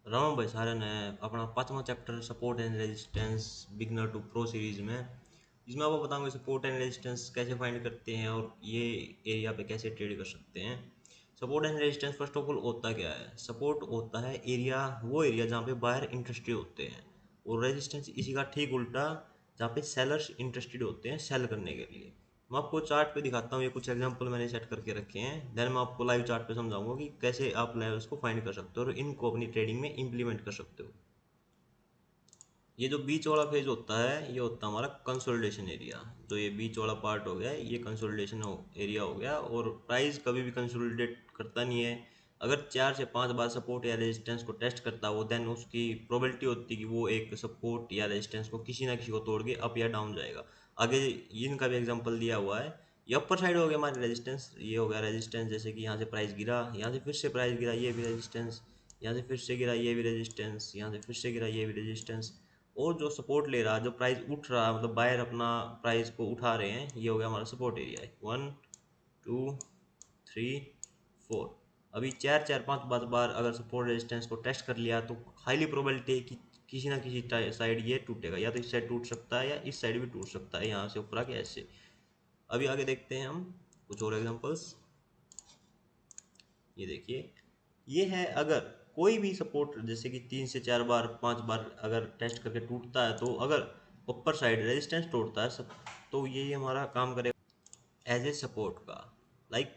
राम भाई सारन है अपना पांचवा chapter support and resistance beginner to pro series में। इसमें आपको बताऊंगा सपोर्ट एंड रेजिस्टेंस कैसे फाइंड करते हैं और ये एरिया पे कैसे ट्रेड कर सकते हैं। Support and resistance first of all होता क्या है? सपोर्ट होता है एरिया, वो एरिया जहाँ पे बायर इंटरेस्टेड होते हैं, और रेजिस्टेंस इसी का ठीक उल्टा, जहाँ पे सेलर्स इंटरेस्टेड होते हैं सेल करने के लिए। मैं आपको चार्ट पे दिखाता हूँ, ये कुछ एग्जांपल मैंने सेट करके रखे हैं, देन मैं आपको लाइव चार्ट पे समझाऊंगा कि कैसे आप लेवल्स को फाइंड कर सकते हो और इनको अपनी ट्रेडिंग में इंप्लीमेंट कर सकते हो। ये जो बीच वाला फेज होता है ये होता है हमारा कंसोलिडेशन एरिया। जो ये बीच वाला पार्ट हो गया ये कंसोलिडेशन एरिया हो गया, और प्राइस कभी भी कंसोलिडेट करता नहीं है। अगर 4 से 5 बार सपोर्ट या रेजिस्टेंस को टेस्ट करता हो, देन उसकी प्रोबेबिलिटी होती है कि वो एक सपोर्ट या रेजिस्टेंस को किसी ना किसी को तोड़ के अप या डाउन जाएगा। आगे इनका भी एग्जांपल दिया हुआ है। ये अपर साइड हो गया हमारा रेजिस्टेंस, ये हो गया रेजिस्टेंस, जैसे कि यहाँ से प्राइस गिरा, यहाँ से फिर से प्राइस गिरा, ये भी रेजिस्टेंस, यहाँ से फिर से गिरा, ये भी रेजिस्टेंस, यहाँ से फिर से गिरा, ये भी रेजिस्टेंस। और जो सपोर्ट ले रहा, जो प्राइस उठ रहा, मतलब बायर अपना प्राइस को उठा रहे हैं, ये हो गया हमारा सपोर्ट एरिया है। 1 2 3 4। अभी 4 4 5 5 बार अगर सपोर्ट रेजिस्टेंस को टेस्ट कर लिया तो हाईली प्रोबेबिलिटी है कि किसी ना किसी साइड ये टूटेगा, या तो इस साइड टूट सकता है या इस साइड भी टूट सकता है, यहाँ से ऊपर आके ऐसे। अभी आगे देखते हैं हम कुछ और एग्जांपल्स। ये देखिए, ये है अगर कोई भी सपोर्ट जैसे कि 3 से 4 बार 5 बार अगर टेस्ट करके टूटता है, तो अगर ऊपर साइड रेजिस्टेंस तोड़ता है सब, तो ये हमारा काम करेगा एज ए सपोर्ट का। लाइक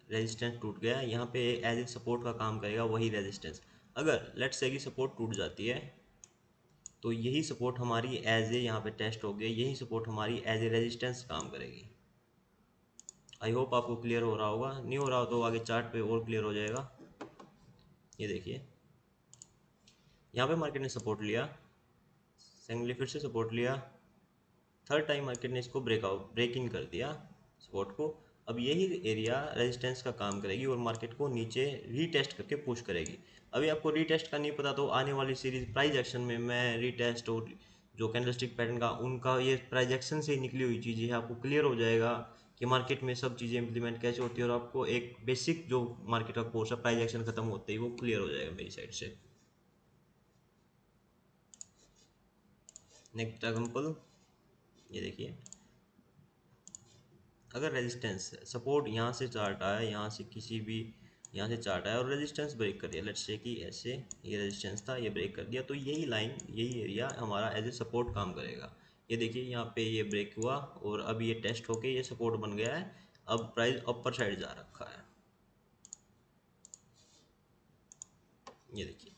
रेजिस्टेंस टूट गया यहाँ पे, एज ए सपोर्ट का काम करेगा वही रेजिस्टेंस। अगर लेट्स से कि सपोर्ट टूट जाती है, तो यही सपोर्ट हमारी एज ए यहाँ पे टेस्ट हो गई, यही सपोर्ट हमारी एज ए रेजिस्टेंस काम करेगी। आई होप आपको क्लियर हो रहा होगा, नहीं हो रहा हो तो आगे चार्ट पे और क्लियर हो जाएगा। ये देखिए, यहाँ पे मार्केट ने सपोर्ट लिया, सेकेंडली फिर से सपोर्ट लिया, थर्ड टाइम मार्केट ने इसको ब्रेक इन कर दिया सपोर्ट को। अब यही एरिया रेजिस्टेंस का काम करेगी और मार्केट को नीचे रीटेस्ट करके पुश करेगी। अभी आपको रीटेस्ट का नहीं पता, तो आने वाली सीरीज प्राइस एक्शन में मैं रीटेस्ट और जो कैंडलस्टिक पैटर्न का उनका ये प्राइस एक्शन से निकली हुई चीज़ें है, आपको क्लियर हो जाएगा कि मार्केट में सब चीज़ें इंप्लीमेंट कैसे होती है, और आपको एक बेसिक जो मार्केट का कोर्स है प्राइस एक्शन खत्म होते ही वो क्लियर हो जाएगा मेरी साइड से। नेक्स्ट एग्जाम्पल, ये देखिए, अगर रेजिस्टेंस सपोर्ट यहाँ से चार्ट आया, यहाँ से किसी भी यहाँ से चार्ट आया और रेजिस्टेंस ब्रेक कर दिया, लेट्स से कि ऐसे ये रेजिस्टेंस था, ये ब्रेक कर दिया, तो यही लाइन यही एरिया हमारा एज ए सपोर्ट काम करेगा। ये देखिए यहाँ पे ये ब्रेक हुआ और अब ये टेस्ट होके ये सपोर्ट बन गया है। अब प्राइस अपर साइड जा रखा है, ये देखिए,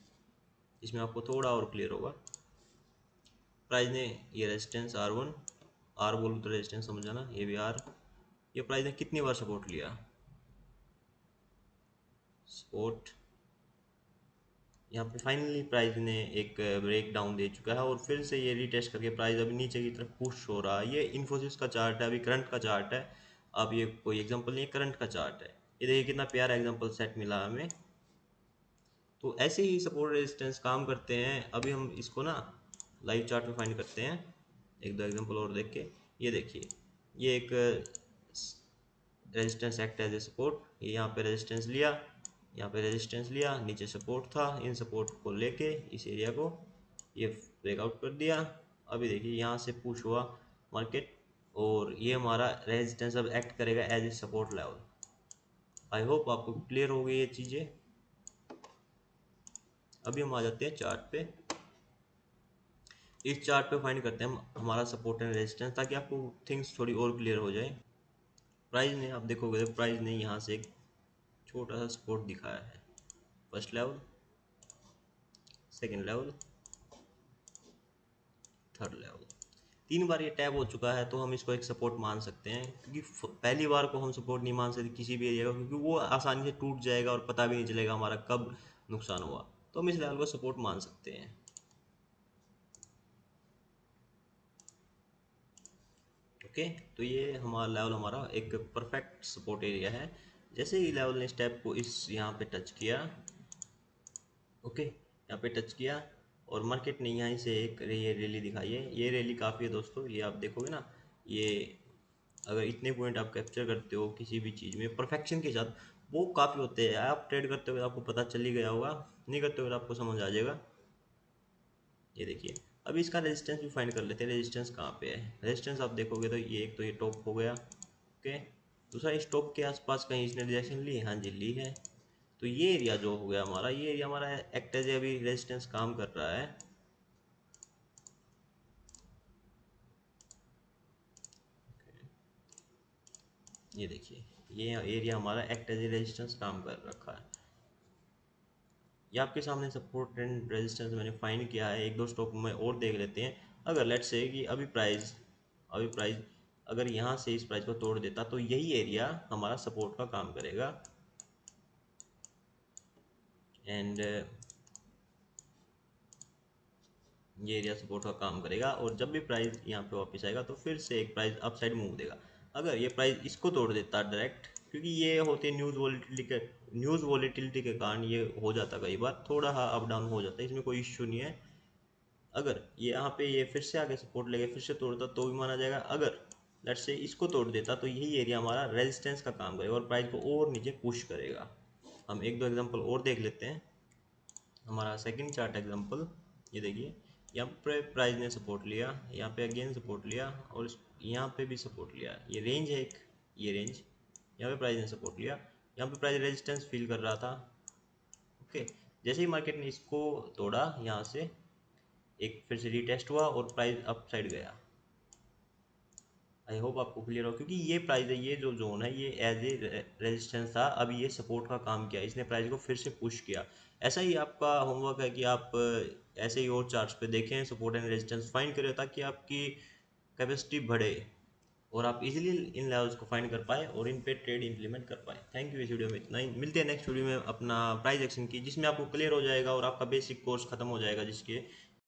इसमें आपको थोड़ा और क्लियर होगा। प्राइस ने ये रेजिस्टेंस R1, आर बोलूँ तो रेजिस्टेंस समझ जाना, ये भी आर, ये प्राइस ने कितनी बार सपोर्ट लिया, सपोर्ट, यहाँ पे फाइनली प्राइस ने एक ब्रेक डाउन दे चुका है और फिर से ये रीटेस्ट करके प्राइस अभी नीचे की तरफ पुश हो रहा है। ये इन्फोसिस का चार्ट है, अभी करंट का चार्ट है। अब ये कोई एग्जांपल नहीं है, करंट का चार्ट है। ये देखिए कितना प्यारा एग्जांपल सेट मिला हमें। तो ऐसे ही सपोर्ट रेजिस्टेंस काम करते हैं। अभी हम इसको ना लाइव चार्ट में फाइंड करते हैं, एक दो एग्जांपल और देख के। ये देखिए, ये एक resistance act as a support, ये यहाँ पे रेजिस्टेंस लिया, यहाँ पे रेजिस्टेंस लिया, नीचे सपोर्ट था, इन सपोर्ट को लेके इस एरिया को ये ब्रेकआउट कर दिया। अभी देखिए यहाँ से पुश हुआ मार्केट, और ये हमारा रेजिस्टेंस अब एक्ट करेगा as a support level. I hope आपको क्लियर हो गई ये चीज़ें। अभी हम आ जाते हैं चार्ट पे। इस चार्ट पे फाइंड करते हैं हम हमारा सपोर्ट एंड रेजिस्टेंस, ताकि आपको थिंग्स थोड़ी और क्लियर हो जाए। प्राइस ने, आप देखोगे तो प्राइस ने यहाँ से एक छोटा सा सपोर्ट दिखाया है, first level, second level, third level. 3 बार ये टैप हो चुका है, तो हम इसको एक सपोर्ट मान सकते हैं, क्योंकि पहली बार को हम सपोर्ट नहीं मान सकते किसी भी एरिया को, क्योंकि वो आसानी से टूट जाएगा और पता भी नहीं चलेगा हमारा कब नुकसान हुआ। तो हम इस लेवल को सपोर्ट मान सकते हैं। ओके, तो ये हमारा लेवल, हमारा एक परफेक्ट सपोर्ट एरिया है। जैसे ही लेवल ने स्टेप को इस यहाँ पे टच किया, ओके, यहाँ पे टच किया और मार्केट ने यहाँ से एक ये रैली दिखाई है। ये रैली काफ़ी है दोस्तों, ये आप देखोगे ना, ये अगर इतने पॉइंट आप कैप्चर करते हो किसी भी चीज़ में परफेक्शन के साथ, वो काफ़ी होते हैं। आप ट्रेड करते हुए आपको पता चल ही गया होगा, नहीं करते हुए आपको समझ आ जाएगा। ये देखिए, अभी इसका रेजिस्टेंस भी फाइंड कर लेते हैं। रेजिस्टेंस कहाँ पे है? रेजिस्टेंस आप देखोगे तो ये एक तो ये टॉप हो गया, ओके। दूसरा इस टॉप के आसपास कहीं इसने रिजेक्शन ली, हाँ जी ली है। तो ये एरिया जो हो गया हमारा, ये एरिया हमारा एक्ट एज अभी रेजिस्टेंस काम कर रहा है। ये देखिए, ये एरिया हमारा एक्ट एज ए रेजिस्टेंस काम कर रखा है। ये आपके सामने सपोर्ट एंड रेजिस्टेंस मैंने फाइंड किया है। एक दो स्टॉक में और देख लेते हैं। अगर लेट्स से कि अभी प्राइस अगर यहाँ से इस प्राइस को तोड़ देता तो यही एरिया हमारा सपोर्ट का काम करेगा। एंड ये एरिया सपोर्ट का काम करेगा, और जब भी प्राइस यहाँ पे वापस आएगा तो फिर से एक प्राइस अप साइड मूव देगा। अगर ये प्राइस इसको तोड़ देता डायरेक्ट, क्योंकि ये होते हैं न्यूज़ वॉलीटिलिटी के कारण ये हो जाता, कई बार थोड़ा हाँ अप डाउन हो जाता है, इसमें कोई इश्यू नहीं है। अगर ये यहाँ पे ये फिर से आगे सपोर्ट लेके फिर से तोड़ता तो भी माना जाएगा। अगर लेट्स से इसको तोड़ देता तो यही एरिया हमारा रेजिस्टेंस का काम करेगा और प्राइस को और नीचे पुश करेगा। हम एक दो एग्जांपल और देख लेते हैं। हमारा सेकंड चार्ट एग्जांपल, ये देखिए, यहाँ पे प्राइस ने सपोर्ट लिया, यहाँ पे अगेन सपोर्ट लिया, और यहाँ पे भी सपोर्ट लिया। ये रेंज है एक, ये रेंज, यहाँ पे प्राइस ने सपोर्ट लिया, यहाँ पे प्राइस रेजिस्टेंस फील कर रहा था, ओके। जैसे ही मार्केट ने इसको तोड़ा, यहाँ से एक फिर से रीटेस्ट हुआ और प्राइस अप साइड गया। आई होप आपको क्लियर हो, क्योंकि ये प्राइस है, ये जो जोन है ये एज ए रेजिस्टेंस था, अभी ये सपोर्ट का काम किया, इसने प्राइस को फिर से पुश किया। ऐसा ही आपका होमवर्क है कि आप ऐसे ही और चार्ट्स पे देखें, सपोर्ट एंड रेजिस्टेंस फाइंड करें, ताकि आपकी कैपेसिटी बढ़े और आप इजीली इन लेवल्स को फाइंड कर पाए और इन पे ट्रेड इंप्लीमेंट कर पाए। Thank you. इस वीडियो में इतना ही, मिलते हैं नेक्स्ट वीडियो में अपना प्राइस एक्शन की, जिसमें आपको क्लियर हो जाएगा और आपका बेसिक कोर्स खत्म हो जाएगा, जिसके